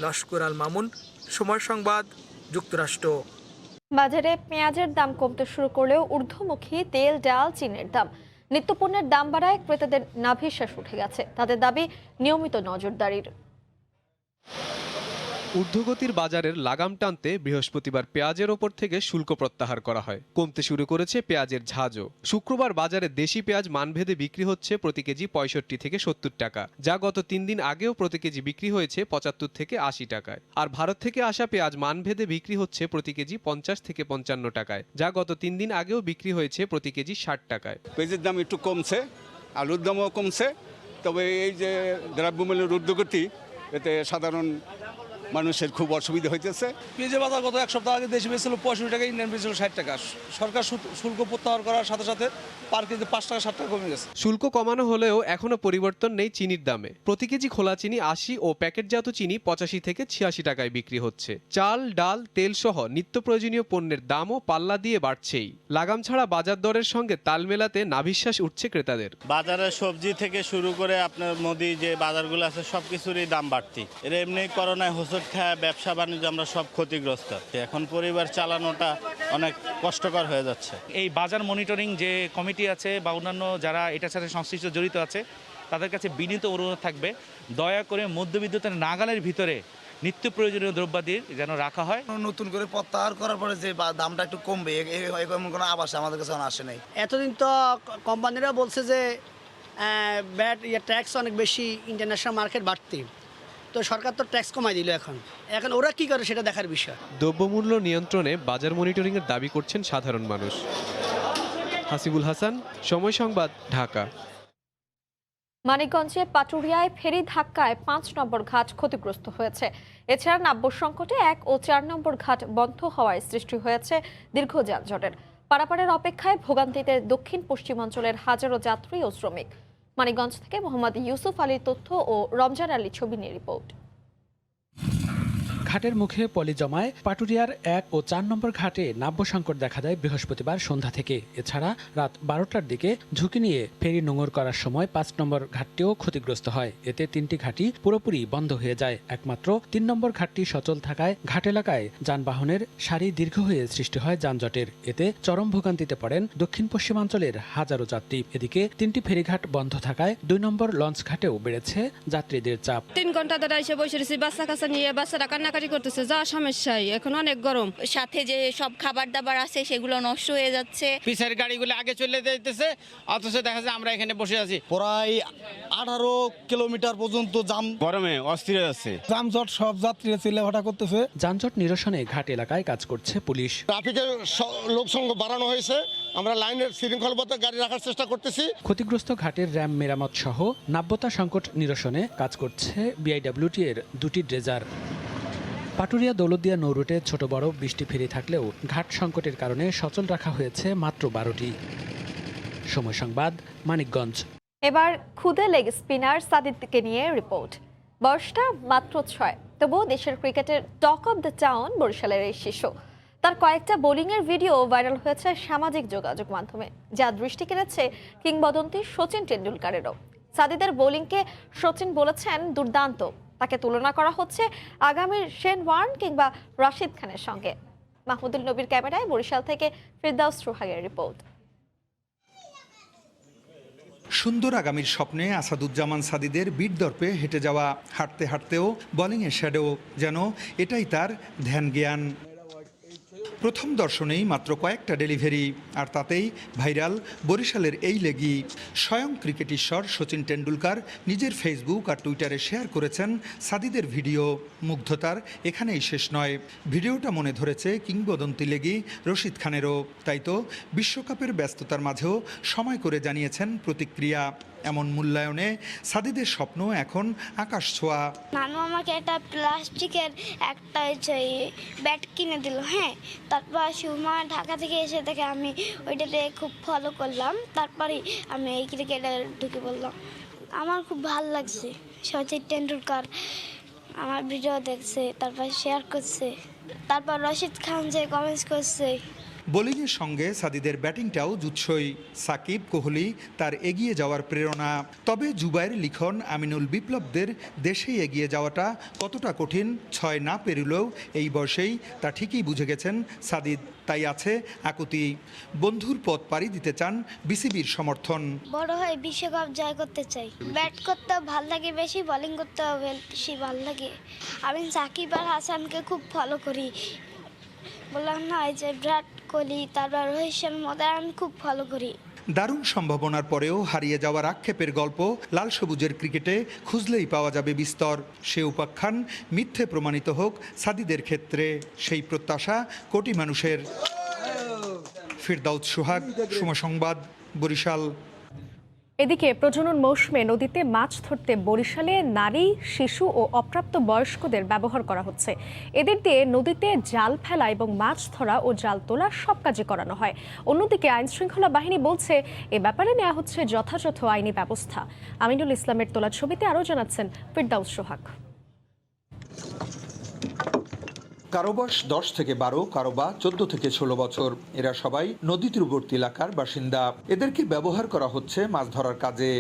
লস্কর আল মামুন, সময় সংবাদ, যুক্তরাষ্ট্র। বাজারে পেঁয়াজের দাম কমতে শুরু করলেও ঊর্ধ্বমুখী তেল, ডাল, চিনির দাম, নিত্যপণ্যের দাম বাড়ায় ক্রেতাদের নাভিশ্বাস উঠে গেছে। তাদের দাবি নিয়মিত নজরদারির। ঊর্ধ্বগতির বাজারের লাগাম টানতে বৃহস্পতিবার পেঁয়াজের ওপর থেকে শুল্ক প্রত্যাহার করা হয়। কমতে শুরু করেছে পেঁয়াজের ঝাঁজও। শুক্রবার বাজারে দেশি পেঁয়াজ মানভেদে বিক্রি হচ্ছে প্রতি কেজি 65 থেকে 70 টাকা, যা গত 3 দিন আগেও প্রতি কেজি বিক্রি হয়েছে 75 থেকে 80 টাকায়। আর ভারত থেকে আসা পেঁয়াজ মানভেদে বিক্রি হচ্ছে প্রতি কেজি 50 থেকে 55 টাকায়, যা গত 3 দিন আগেও বিক্রি হয়েছে প্রতি কেজি 60 টাকায়। পেঁয়াজের দাম একটু কমছে, আলুর দামও কমছে, তবে এই যে দ্রব্যমূল্যের ঊর্ধ্বগতি, এতে সাধারণ মানুষের খুব অসুবিধা হইতেছে। পেঁয়াজের বাজার গত এক সপ্তাহ আগে দেশি বেচছিল 65 টাকা, ইন্ডিয়ান বেচছিল 60 টাকা। সরকার শুল্ক প্রত্যাহার করার সাথে সাথে পার কেজি 5 টাকা 7 টাকা কমে গেছে। শুল্ক কমানো হলেও এখনো পরিবর্তন নেই চিনির দামে। প্রতি কেজি খোলা চিনি 80 ও প্যাকেটজাত চিনি 85 থেকে 86 টাকায় বিক্রি হচ্ছে। চাল, ডাল, তেল সহ নিত্য প্রয়োজনীয় পণ্যের দামও পাল্লা দিয়ে বাড়ছেই। লাগাম ছাড়া বাজার দরের সঙ্গে তাল মেলাতে নাভিশ্বাস উঠছে ক্রেতাদের। বাজারে সবজি থেকে শুরু করে আপনার মোদি যে বাজারগুলো আছে সবকিছুরই দাম বাড়তি। এর এমনি করোনায় হোঁচট খায় ব্যবসা বাণিজ্য আমরা সব ক্ষতিগ্রস্ত। এখন পরিবার চালানোটা অনেক কষ্টকর হয়ে যাচ্ছে। এই বাজার মনিটরিং যে কমিটি আছে বা অন্যান্য যারা এটার সাথে সংশ্লিষ্ট জড়িত আছে, তাদের কাছে বিনীত অনুরোধ থাকবে, দয়া করে মধ্যবিত্তের নাগালের ভিতরে নিত্য প্রয়োজনীয় দ্রব্যাদির যেন রাখা হয়। নতুন করে প্রত্যাহার করার পরে যে দামটা একটু কমবে, এরকম কোনো আভাস আমাদের কাছে আসে নাই। এতদিন তো কোম্পানিরা বলছে যে ব্যাট ট্যাক্স অনেক বেশি, ইন্টারন্যাশনাল মার্কেট বাড়তি, তো সরকার তো ট্যাক্স কমাই দিল। এখন ওরা কি করে সেটা দেখার বিষয়। দ্রব্যমূল্য নিয়ন্ত্রণে বাজার মনিটরিংয়ের দাবি করছেন সাধারণ মানুষ। হাসিবুল হাসান, সময় সংবাদ, ঢাকা। মানিকগঞ্জে পাটুরিয়ায় ফেরি ধাক্কায় 5 নম্বর ঘাট ক্ষতিগ্রস্ত হয়েছে। এছাড়া নাব্য সংকটে 1 ও 4 নম্বর ঘাট বন্ধ হওয়ায় সৃষ্টি হয়েছে দীর্ঘ যানজটের। পারাপারের অপেক্ষায় ভোগান্তিতে দক্ষিণ পশ্চিমাঞ্চলের হাজারো যাত্রী ও শ্রমিক। মানিকগঞ্জ থেকে মোহাম্মদ ইউসুফ আলীর তথ্য ও রমজান আলী ছবি নিয়ে রিপোর্ট। ঘাটের মুখে পলি জমায় পাটুরিয়ার 1 ও 4 নম্বর ঘাটে নাব্য সংকট দেখা দেয় বৃহস্পতিবার সন্ধ্যা থেকে। এছাড়া রাত 12টার দিকে ঝুঁকি নিয়ে ফেরি নোঙর করার সময় 5 নম্বর ঘাটটিও ক্ষতিগ্রস্ত হয়। এতে 3টি ঘাটই পুরোপুরি বন্ধ হয়ে যায়। একমাত্র 3 নম্বর ঘাটটি সচল থাকায় ঘাট এলাকায় যানবাহনের সারি দীর্ঘ হয়ে সৃষ্টি হয় যানজটের। এতে চরম ভোগান্তিতে পড়েন দক্ষিণ পশ্চিমাঞ্চলের হাজারো যাত্রী। এদিকে 3টি ফেরিঘাট বন্ধ থাকায় 2 নম্বর লঞ্চ ঘাটেও বেড়েছে যাত্রীদের চাপ। 3 ঘন্টা ধরে এসে বসে রয়েছি, বাচ্চা কাচ্চা নিয়ে, বাচ্চারা কান্নাকাটি করতেছে, যা সমস্যাই। এখন অনেক গরম, সাথে যে সব খাবার দাবার আছে সেগুলো নষ্ট হয়ে যাচ্ছে। পিছের গাড়িগুলো আগে চলে যাইতেছে, অথচ দেখা যায় আমরা এখানে বসে আছি। প্রায় 18 কিলোমিটার পর্যন্ত জাম, গরমে অস্থির আছে। যানজট, সব যাত্রীরা চিল্লাফাটা করতেছে। যানজট নিরসনে ঘাট এলাকায় কাজ করছে পুলিশ। ট্রাফিকের লোক সংখ্যা বাড়ানো হয়েছে, আমরা লাইনের শৃঙ্খলবদ্ধ গাড়ি রাখার চেষ্টা করতেছি। ক্ষতিগ্রস্ত ঘাটের র্যাম মেরামত সহ নাব্যতা সংকট নিরসনে কাজ করছে বিআইডব্লিউটি এর 2টি ড্রেজার। পাটুরিয়া দৌলতদিয়া নৌরুটে ছোট বড় 20টি ফেরি থাকলেও ঘাট সংকটের কারণে সচল রাখা হয়েছে মাত্র 12টি। সময় সংবাদ, মানিকগঞ্জ। এবার খুদে লেগ স্পিনার সাদিদকে নিয়ে রিপোর্ট। বয়সটা মাত্র 6, তবুও দেশের ক্রিকেটের টক অব দ্য টাউন বরিশালের এই শিশু। তার কয়েকটা বোলিংয়ের ভিডিও ভাইরাল হয়েছে সামাজিক যোগাযোগ মাধ্যমে, যা দৃষ্টি কেড়েছে কিংবদন্তি সচিন টেন্ডুলকারেরও। সাদিদের বোলিংকে সচিন বলেছেন দুর্দান্ত। তাকে তুলনা করা হচ্ছে আগামীর শেন ওয়ার্ন কিংবা রাশিদ খানের সঙ্গে। মাহমুদুল নবীর ক্যামেরায় বরিশাল থেকে ফিরদাউস সোহাগের রিপোর্ট। সুন্দর আগামীর স্বপ্নে আসাদুজ্জামান সাদিদের বিট দর্পে হেঁটে যাওয়া, হাঁটতে হাঁটতেও বোলিংয়ে শ্যাডো, যেন এটাই তার ধ্যান জ্ঞান। প্রথম দর্শনেই মাত্র কয়েকটা ডেলিভারি, আর তাতেই ভাইরাল বরিশালের এই লেগি। স্বয়ং ক্রিকেট ঈশ্বর সচিন টেন্ডুলকার নিজের ফেসবুক আর টুইটারে শেয়ার করেছেন সাদিদের ভিডিও। মুগ্ধতার এখানেই শেষ নয়, ভিডিওটা মনে ধরেছে কিংবদন্তি লেগি রশিদ খানেরও। তাই তো বিশ্বকাপের ব্যস্ততার মাঝেও সময় করে জানিয়েছেন প্রতিক্রিয়া। এমন মূল্যায়নে সাদিদের স্বপ্ন এখন আকাশ ছোঁয়া। নানু আমাকে একটা প্লাস্টিকের একটা ব্যাট কিনে দিল, হ্যাঁ। তারপর সুমা ঢাকা থেকে এসে দেখে আমি ওইটাতে খুব ফলো করলাম, তারপরে আমি এই ক্রিকেটে ঢুকে পড়লাম। আমার খুব ভালো লাগছে, সচিন টেন্ডুলকার আমার ভিডিও দেখছে, তারপর শেয়ার করছে, তারপর রশিদ খান যে কমেন্টস করছে। বোলিংয়ের সঙ্গে সাদিদের ব্যাটিংটাও জুৎসই। সাকিব, কোহলি তার এগিয়ে যাওয়ার প্রেরণা। তবে জুবাইর লিখন, আমিনুল বিপ্লবদের দেশেই এগিয়ে যাওয়াটা কতটা কঠিন 6 না পেরুলেও এই বয়সেই তা ঠিকই বুঝে গেছেন সাদিদ। তাই আছে আকুতি, বন্ধুর পথ পাড়ি দিতে চান বিসিবির সমর্থন। বড় হয়ে বিশ্বকাপ জয় করতে চাই। ব্যাট করতে ভালো লাগে বেশি, বোলিং করতে বেশি ভালো লাগে। আমি সাকিব আর হাসানকে খুব ফলো করি। বললাম না, এই যে বিরাট কোহলি, তারপর রোহিত শর্মা আমি খুব ফলো করি। দারুণ সম্ভাবনার পরেও হারিয়ে যাওয়ার আক্ষেপের গল্প লাল সবুজের ক্রিকেটে খুঁজলেই পাওয়া যাবে বিস্তর। সে উপাখ্যান মিথ্যে প্রমাণিত হোক সাদিদের ক্ষেত্রে, সেই প্রত্যাশা কোটি মানুষের। ফিরদাউস সোহাগ, সময় সংবাদ, বরিশাল। এদিকে প্রজনন মৌসুমে নদীতে মাছ ধরতে বরিশালে নারী, শিশু ও অপ্রাপ্ত বয়স্কদের ব্যবহার করা হচ্ছে। এদের দিয়ে নদীতে জাল ফেলা এবং মাছ ধরা ও জাল তোলা সব কাজে করানো হয়। অন্যদিকে আইনশৃঙ্খলা বাহিনী বলছে এ ব্যাপারে নেওয়া হচ্ছে যথাযথ আইনি ব্যবস্থা। আমিনুল ইসলামের তোলা ছবিতে আরও জানাচ্ছেন ফিরদাউস সোহাগ। কারো বয়স 10 থেকে 12, কারো বা 14 থেকে 16 বছর। এরা সবাই নদী তীরবর্তী এলাকার বাসিন্দা। এদেরকে ব্যবহার করা হচ্ছে মাছ ধরার কাজে।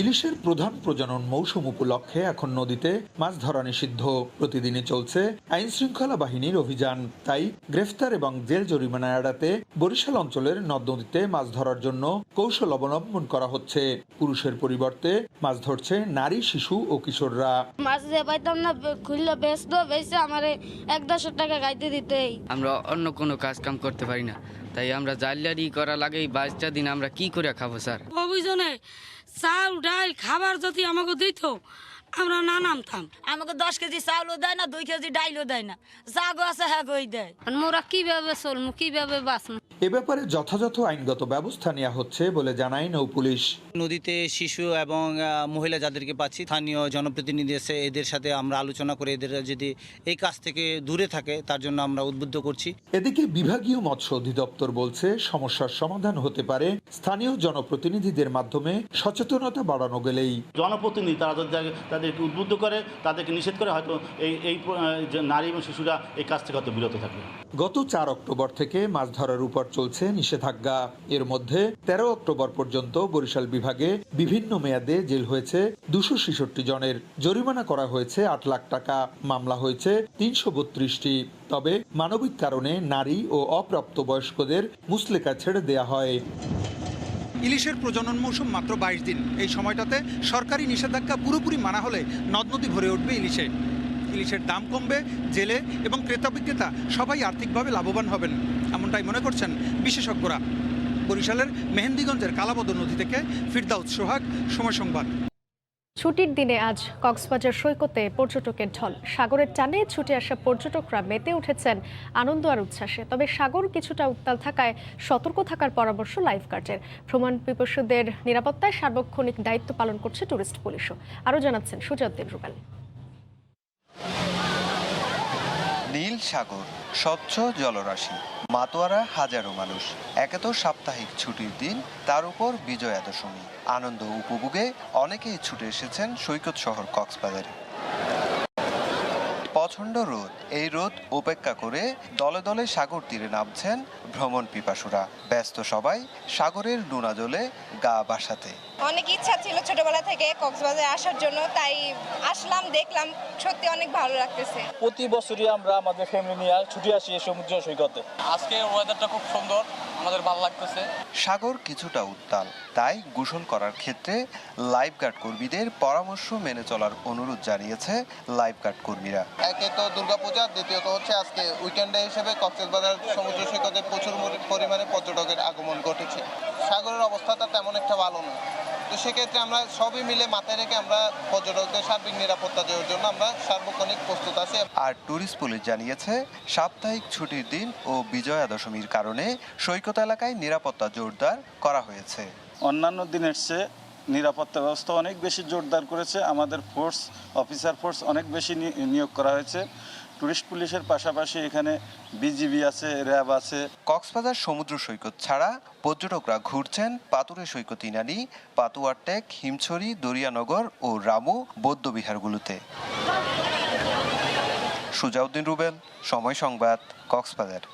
ইলিশের প্রধান প্রজনন মৌসুম উপলক্ষে এখন নদীতে মাছ ধরা নিষিদ্ধ। প্রতিদিনই চলছে আইন শৃঙ্খলা বাহিনীর অভিযান। তাই গ্রেফতার এবং জেল জরিমানা এড়াতে বরিশাল অঞ্চলের নদ নদীতে মাছ ধরার জন্য কৌশল অবলম্বন করা হচ্ছে। পুরুষের পরিবর্তে মাছ ধরছে নারী, শিশু ও কিশোররা। মাছ যে পাইতাম না, খুললে বেচতো, বেচে আমার 1-10 টাকা গাইতে দিতেই। আমরা অন্য কোনো কাজ কাম করতে পারি না, তাই আমরা জালিয়ারি করা লাগেই 22টা দিন আমরা কি করে খাবো স্যার? অভিযোগে চাল ডাল খাবার যদি আমাকে দিত আমরা না নামতাম। আমাকে 10 কেজি চাউলও দেয় না, 2 কেজি ডাইলও দেয় না, জাগো আছে হ্যাঁ গই দেয়। মোরা কিভাবে চলমু, কিভাবে বাঁচমু? এ ব্যাপারে যথাযথ আইনগত ব্যবস্থা নেওয়া হচ্ছে বলে জানায় নৌ পুলিশ। নদীতে শিশু এবং মহিলা যাদেরকে পাচ্ছি, স্থানীয় জনপ্রতিনিধি আছে, এদের সাথে আমরা আলোচনা করে এদের যদি এই কাজ থেকে দূরে থাকে তার জন্য আমরা উদ্বুদ্ধ করছি। এদিকে বিভাগীয় মৎস্য অধিদপ্তর বলছে সমস্যার সমাধান হতে পারে স্থানীয় জনপ্রতিনিধিদের মাধ্যমে সচেতনতা বাড়ানো গেলেই। জনপ্রতিনিধি তারা তাদেরকে উদ্বুদ্ধ করে, তাদেরকে নিষেধ করে, হয়তো এই নারী এবং শিশুরা এই কাজ থেকে হয়তো বিরত থাকবে। গত 4 অক্টোবর থেকে মাছ ধরার উপর চলছে নিষেধাজ্ঞা। এর মধ্যে 13 অক্টোবর পর্যন্ত বরিশাল বিভাগে বিভিন্ন মেয়াদে জেল হয়েছে 266 জনের, জরিমানা করা হয়েছে 8 লাখ টাকা, মামলা হয়েছে 332টি। তবে মানবিক কারণে নারী ও অপ্রাপ্ত বয়স্কদের মুচলেকা ছেড়ে দেয়া হয়। ইলিশের প্রজনন মৌসুম মাত্র 22 দিন। এই সময়টাতে সরকারি নিষেধাজ্ঞা পুরোপুরি মানা হলে নদ নদী ভরে উঠবে ইলিশে। ইলিশের দাম কমবে, জেলে এবং ক্রেতা বিক্রেতা সবাই আর্থিকভাবে লাভবান হবেন, এমনটাই মনে করছেন বিশেষজ্ঞরা। বরিশালের মেহেন্দিগঞ্জের কালাবদর নদী থেকে ফিরদাউস সোহাগ, সময় সংবাদ। ছুটির দিনে আজ কক্সবাজার সৈকতে পর্যটকের ঢল। সাগরের টানে ছুটে আসা পর্যটকরা মেতে উঠেছেন আনন্দ আর উচ্ছ্বাসে। তবে সাগর কিছুটা উত্তাল থাকায় সতর্ক থাকার পরামর্শ লাইফগার্ডের। ভ্রমণ পিপাসুদের নিরাপত্তায় সার্বক্ষণিক দায়িত্ব পালন করছে টুরিস্ট পুলিশও। আরও জানাচ্ছেন সুজাউদ্দিন রুবেল। নীল সাগর, স্বচ্ছ জলরাশি, মাতোয়ারা হাজারো মানুষ। একে তো সাপ্তাহিক ছুটির দিন, তার উপর বিজয়া দশমী। আনন্দ উপভোগে অনেকেই ছুটে এসেছেন সৈকত শহর কক্সবাজারে। প্রচণ্ড রোদ, এই রোদ উপেক্ষা করে দলে দলে সাগর তীরে নামছেন ভ্রমণ পিপাসুরা। ব্যস্ত সবাই সাগরের নোনা জলে গা ভাসাতে। অনেক ইচ্ছা ছিল ছোটবেলা থেকে কক্সবাজারে আসার জন্য, তাই আসলাম, দেখলাম, সত্যি অনেক ভালো লাগতেছে। প্রতি বছরই আমরা আমাদের ফ্যামিলি নিয়ে ছুটি আসি এই সমুদ্র সৈকতে। আজকে ওয়েদারটা খুব সুন্দর, আমাদের ভালো লাগতেছে। সাগর কিছুটা উত্তাল, তাই গোসল করার ক্ষেত্রে লাইফগার্ড কর্মীদের পরামর্শ মেনে চলার অনুরোধ জানিয়েছে লাইফগার্ড কর্মীরা। একে তো দুর্গাপূজা, দ্বিতীয়ত হচ্ছে আজকে উইকেন্ডে হিসেবে কক্সবাজার সমুদ্র সৈকতে প্রচুর পরিমাণে পর্যটকের আগমন ঘটেছে। সাগরের অবস্থাটা তেমন একটা ভালো নয়, তো সেক্ষেত্রে আমরা সবই মিলে মাথায় রেখে আমরা পর্যটকদের সার্বিক নিরাপত্তা দেওয়ার জন্য আমরা সার্বক্ষণিক প্রস্তুত আছি। আর ট্যুরিস্ট পুলিশ জানিয়েছে সাপ্তাহিক ছুটির দিন ও বিজয়া দশমীর কারণে সৈকত এলাকায় নিরাপত্তা জোরদার করা হয়েছে। অন্যান্য দিনের চেয়ে নিরাপত্তা ব্যবস্থা অনেক বেশি জোরদার করেছে। আমাদের অফিসার ফোর্স অনেক বেশি নিয়োগ করা হয়েছে। টুরিস্ট পুলিশের পাশাপাশি এখানে বিজিবি আছে, র্যাব আছে। কক্সবাজার সমুদ্র সৈকত ছাড়া পর্যটকরা ঘুরছেন পাতুরে সৈকত ইনানি, পাতুয়ারটেক, হিমছড়ি, দরিয়ানগর ও রামু বৌদ্ধবিহারগুলোতে। সুজাউদ্দিন রুবেল, সময় সংবাদ, কক্সবাজার।